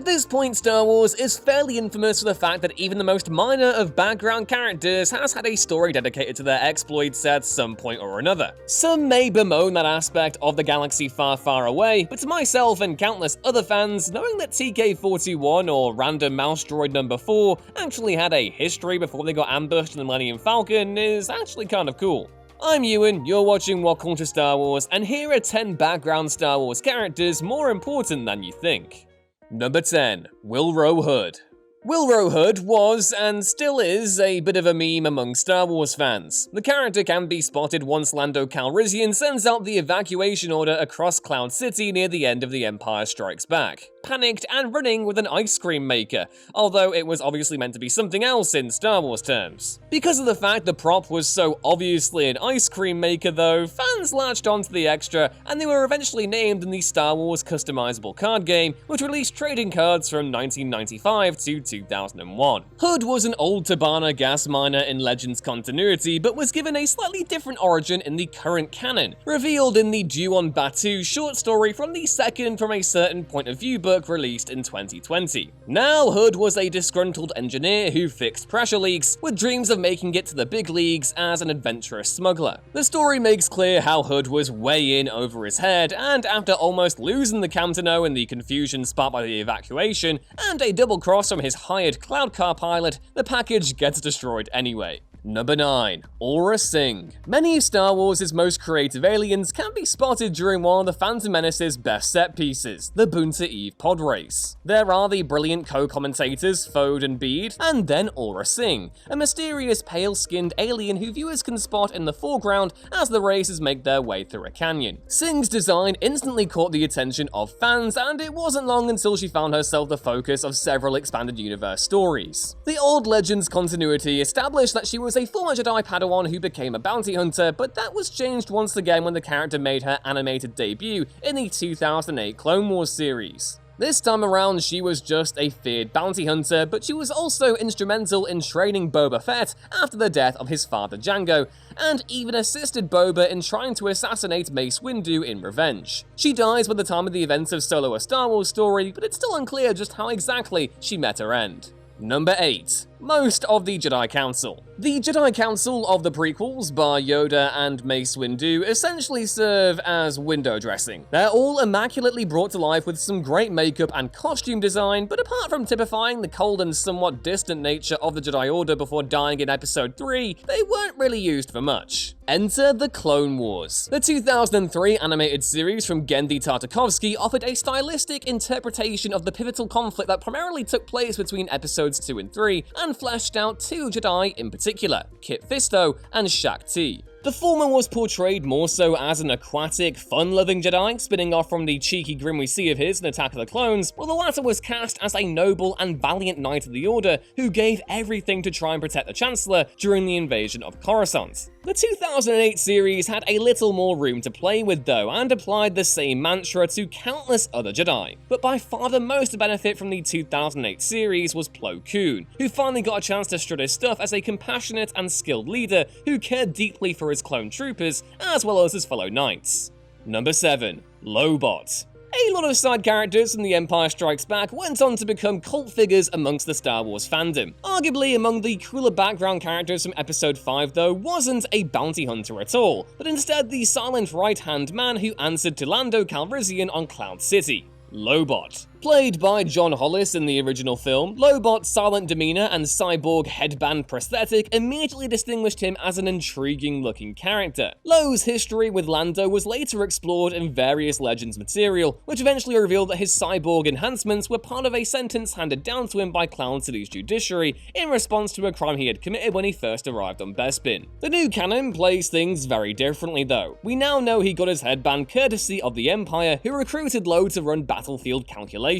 At this point, Star Wars is fairly infamous for the fact that even the most minor of background characters has had a story dedicated to their exploits at some point or another. Some may bemoan that aspect of the galaxy far, far away, but to myself and countless other fans, knowing that TK-41 or Random Mouse Droid Number 4 actually had a history before they got ambushed in the Millennium Falcon is actually kind of cool. I'm Ewan, you're watching What Culture Star Wars, and here are 10 background Star Wars characters more important than you think. Number 10. Willrow Hood. Willrow Hood was, and still is, a bit of a meme among Star Wars fans. The character can be spotted once Lando Calrissian sends out the evacuation order across Cloud City near the end of The Empire Strikes Back, panicked and running with an ice cream maker, although it was obviously meant to be something else in Star Wars terms. Because of the fact the prop was so obviously an ice cream maker though, fans latched onto the extra, and they were eventually named in the Star Wars customizable card game, which released trading cards from 1995 to 2001. Hood was an old Tabana gas miner in Legends continuity, but was given a slightly different origin in the current canon, revealed in the Dew on Batuu short story from the second From a Certain Point of View book released in 2020. Now, Hood was a disgruntled engineer who fixed pressure leaks, with dreams of making it to the big leagues as an adventurous smuggler. The story makes clear how Hood was way in over his head, and after almost losing the Camtano in the confusion sparked by the evacuation, and a double cross from his hired cloud car pilot, the package gets destroyed anyway. Number 9. Aurra Singh. Many of Star Wars' most creative aliens can be spotted during one of the Phantom Menace's best set pieces, the Boonta Eve pod race. There are the brilliant co-commentators Fode and Bede, and then Aurra Singh, a mysterious pale-skinned alien who viewers can spot in the foreground as the races make their way through a canyon. Singh's design instantly caught the attention of fans, and it wasn't long until she found herself the focus of several expanded universe stories. The old Legends continuity established that she was a former Jedi Padawan who became a bounty hunter, but that was changed once again when the character made her animated debut in the 2008 Clone Wars series. This time around, she was just a feared bounty hunter, but she was also instrumental in training Boba Fett after the death of his father Jango, and even assisted Boba in trying to assassinate Mace Windu in revenge. She dies by the time of the events of Solo: A Star Wars Story, but it's still unclear just how exactly she met her end. Number 8. Most of the Jedi Council. The Jedi Council of the prequels, bar Yoda and Mace Windu, essentially serve as window dressing. They're all immaculately brought to life with some great makeup and costume design, but apart from typifying the cold and somewhat distant nature of the Jedi Order before dying in Episode 3, they weren't really used for much. Enter the Clone Wars. The 2003 animated series from Genndy Tartakovsky offered a stylistic interpretation of the pivotal conflict that primarily took place between Episodes 2 and 3, and fleshed out two Jedi in particular, Kit Fisto and Shaak Ti. The former was portrayed more so as an aquatic, fun-loving Jedi, spinning off from the cheeky grin we see of his in Attack of the Clones, while the latter was cast as a noble and valiant Knight of the Order who gave everything to try and protect the Chancellor during the invasion of Coruscant. The 2008 series had a little more room to play with though, and applied the same mantra to countless other Jedi. But by far the most to benefit from the 2008 series was Plo Koon, who finally got a chance to strut his stuff as a compassionate and skilled leader who cared deeply for his clone troopers as well as his fellow knights. Number 7. Lobot. A lot of side characters from The Empire Strikes Back went on to become cult figures amongst the Star Wars fandom. Arguably among the cooler background characters from Episode 5 though wasn't a bounty hunter at all, but instead the silent right-hand man who answered to Lando Calrissian on Cloud City, Lobot. Played by John Hollis in the original film, Lobot's silent demeanor and cyborg headband prosthetic immediately distinguished him as an intriguing-looking character. Lo's history with Lando was later explored in various Legends material, which eventually revealed that his cyborg enhancements were part of a sentence handed down to him by Cloud City's judiciary in response to a crime he had committed when he first arrived on Bespin. The new canon plays things very differently though. We now know he got his headband courtesy of the Empire, who recruited Lo to run battlefield calculations.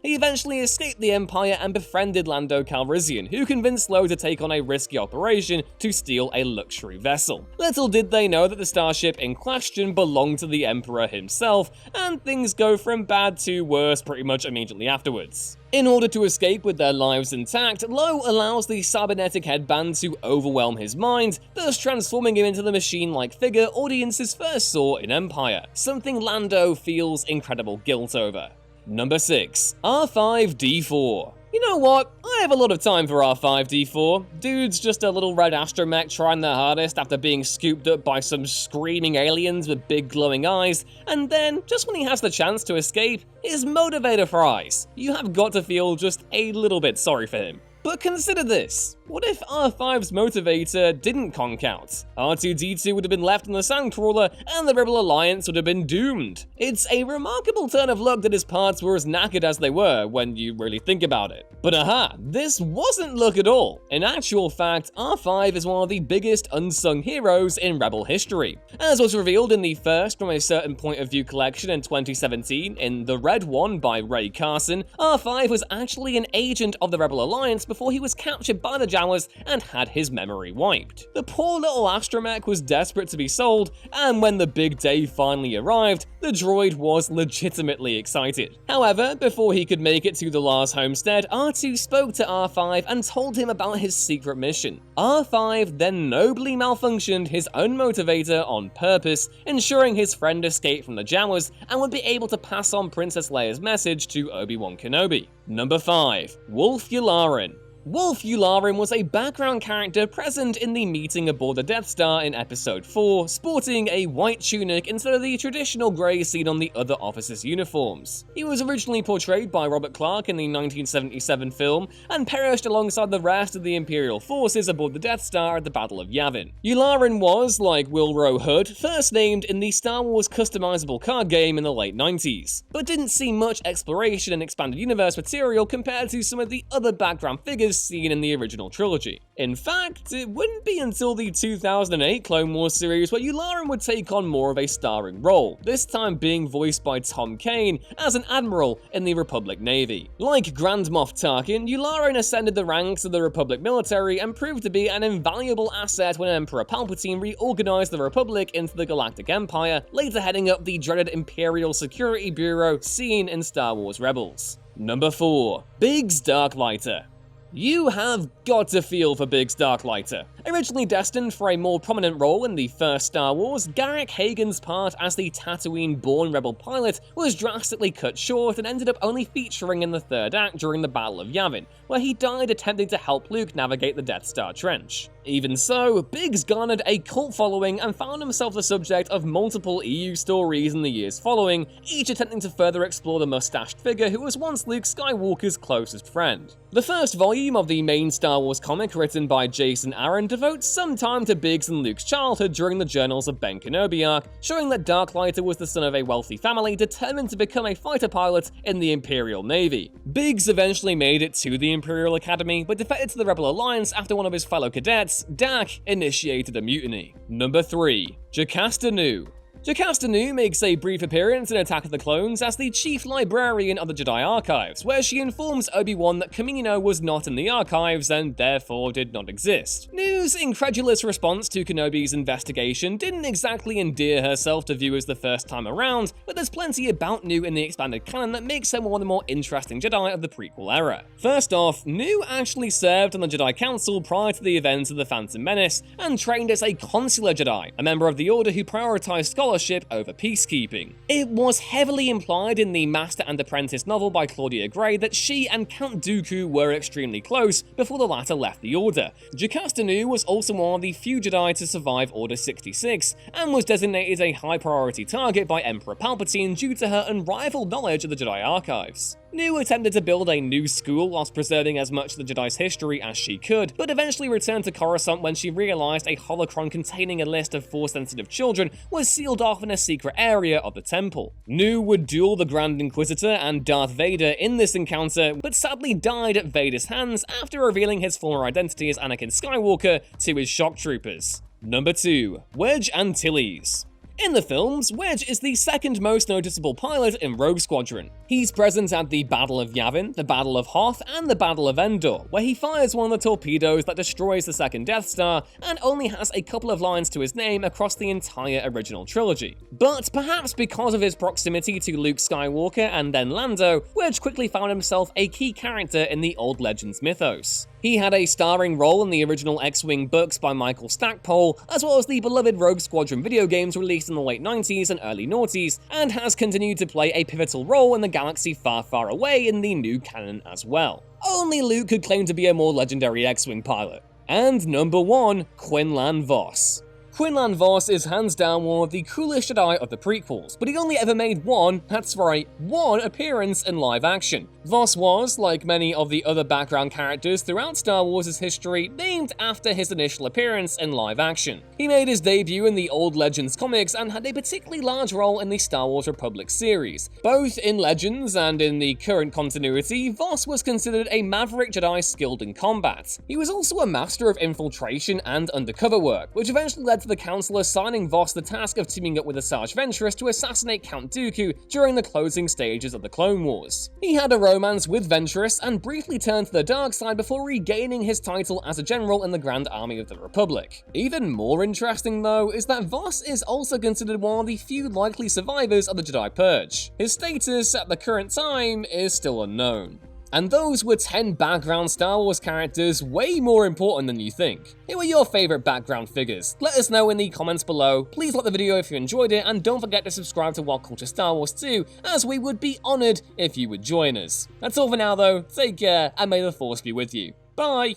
He eventually escaped the Empire and befriended Lando Calrissian, who convinced Lo to take on a risky operation to steal a luxury vessel. Little did they know that the starship in question belonged to the Emperor himself, and things go from bad to worse pretty much immediately afterwards. In order to escape with their lives intact, Lo allows the cybernetic headband to overwhelm his mind, thus transforming him into the machine-like figure audiences first saw in Empire, something Lando feels incredible guilt over. Number 6. R5-D4. You know what? I have a lot of time for R5-D4. Dude's just a little red astromech trying their hardest after being scooped up by some screaming aliens with big glowing eyes, and then, just when he has the chance to escape, his motivator fries. You have got to feel just a little bit sorry for him. But consider this. What if R5's motivator didn't conk out? R2-D2 would have been left in the Sandcrawler, and the Rebel Alliance would have been doomed. It's a remarkable turn of luck that his parts were as knackered as they were, when you really think about it. But aha, this wasn't luck at all. In actual fact, R5 is one of the biggest unsung heroes in Rebel history. As was revealed in the first From a Certain Point of View collection in 2017, in The Red One by Ray Carson, R5 was actually an agent of the Rebel Alliance before he was captured by the Jawas and had his memory wiped. The poor little astromech was desperate to be sold, and when the big day finally arrived, the droid was legitimately excited. However, before he could make it to the Lars homestead, R2 spoke to R5 and told him about his secret mission. R5 then nobly malfunctioned his own motivator on purpose, ensuring his friend escaped from the Jawas and would be able to pass on Princess Leia's message to Obi-Wan Kenobi. Number 5. Wolfgalaran. Wolfgalaran was a background character present in the meeting aboard the Death Star in Episode 4, sporting a white tunic instead of the traditional grey seen on the other officers' uniforms. He was originally portrayed by Robert Clark in the 1977 film, and perished alongside the rest of the Imperial forces aboard the Death Star at the Battle of Yavin. Yularen was, like Willrow Hood, first named in the Star Wars customizable card game in the late 90s, but didn't see much exploration and expanded universe material compared to some of the other background figures seen in the original trilogy. In fact, it wouldn't be until the 2008 Clone Wars series where Yularen would take on more of a starring role, this time being voiced by Tom Kane as an admiral in the Republic Navy. Like Grand Moff Tarkin, Yularen ascended the ranks of the Republic military and proved to be an invaluable asset when Emperor Palpatine reorganized the Republic into the Galactic Empire, later heading up the dreaded Imperial Security Bureau seen in Star Wars Rebels. Number 4. Biggs Darklighter. You have got to feel for Biggs Darklighter. Originally destined for a more prominent role in the first Star Wars, Garrick Hagan's part as the Tatooine-born rebel pilot was drastically cut short and ended up only featuring in the third act during the Battle of Yavin, where he died attempting to help Luke navigate the Death Star Trench. Even so, Biggs garnered a cult following and found himself the subject of multiple EU stories in the years following, each attempting to further explore the mustached figure who was once Luke Skywalker's closest friend. The first volume of the main Star Wars comic, written by Jason Aaron, devotes some time to Biggs and Luke's childhood during the Journals of Ben Kenobi arc, showing that Darklighter was the son of a wealthy family determined to become a fighter pilot in the Imperial Navy. Biggs eventually made it to the Imperial Academy, but defected to the Rebel Alliance after one of his fellow cadets, Dak, initiated a mutiny. Number 3. Jocasta Nu. Jocasta Nu makes a brief appearance in Attack of the Clones as the chief librarian of the Jedi Archives, where she informs Obi-Wan that Kamino was not in the archives and therefore did not exist. Nu's incredulous response to Kenobi's investigation didn't exactly endear herself to viewers the first time around, but there's plenty about Nu in the expanded canon that makes her one of the more interesting Jedi of the prequel era. First off, Nu actually served on the Jedi Council prior to the events of the Phantom Menace, and trained as a consular Jedi, a member of the Order who prioritized scholarship over peacekeeping. It was heavily implied in the Master and Apprentice novel by Claudia Gray that she and Count Dooku were extremely close before the latter left the Order. Jocasta Nu was also one of the few Jedi to survive Order 66, and was designated a high-priority target by Emperor Palpatine due to her unrivaled knowledge of the Jedi Archives. Nu attempted to build a new school whilst preserving as much of the Jedi's history as she could, but eventually returned to Coruscant when she realized a holocron containing a list of Force-sensitive children was sealed off in a secret area of the temple. Nu would duel the Grand Inquisitor and Darth Vader in this encounter, but sadly died at Vader's hands after revealing his former identity as Anakin Skywalker to his shock troopers. Number 2. Wedge Antilles. In the films, Wedge is the second most noticeable pilot in Rogue Squadron. He's present at the Battle of Yavin, the Battle of Hoth, and the Battle of Endor, where he fires one of the torpedoes that destroys the second Death Star, and only has a couple of lines to his name across the entire original trilogy. But perhaps because of his proximity to Luke Skywalker and then Lando, Wedge quickly found himself a key character in the old Legends mythos. He had a starring role in the original X-Wing books by Michael Stackpole, as well as the beloved Rogue Squadron video games released in the late 90s and early noughties, and has continued to play a pivotal role in the galaxy far, far away in the new canon as well. Only Luke could claim to be a more legendary X-Wing pilot. And number 1, Quinlan Voss. Quinlan Voss is hands down one of the coolest Jedi of the prequels, but he only ever made one, that's right, one appearance in live action. Voss was, like many of the other background characters throughout Star Wars' history, named after his initial appearance in live action. He made his debut in the Old Legends comics and had a particularly large role in the Star Wars Republic series. Both in Legends and in the current continuity, Voss was considered a maverick Jedi skilled in combat. He was also a master of infiltration and undercover work, which eventually led to the Council assigning Voss the task of teaming up with Asajj Ventress to assassinate Count Dooku during the closing stages of the Clone Wars. He had a romance with Ventress and briefly turned to the dark side before regaining his title as a general in the Grand Army of the Republic. Even more interesting though is that Voss is also considered one of the few likely survivors of the Jedi Purge. His status at the current time is still unknown. And those were 10 background Star Wars characters way more important than you think. Who are your favourite background figures? Let us know in the comments below. Please like the video if you enjoyed it, and don't forget to subscribe to What Culture Star Wars too, as we would be honoured if you would join us. That's all for now though, take care, and may the Force be with you. Bye!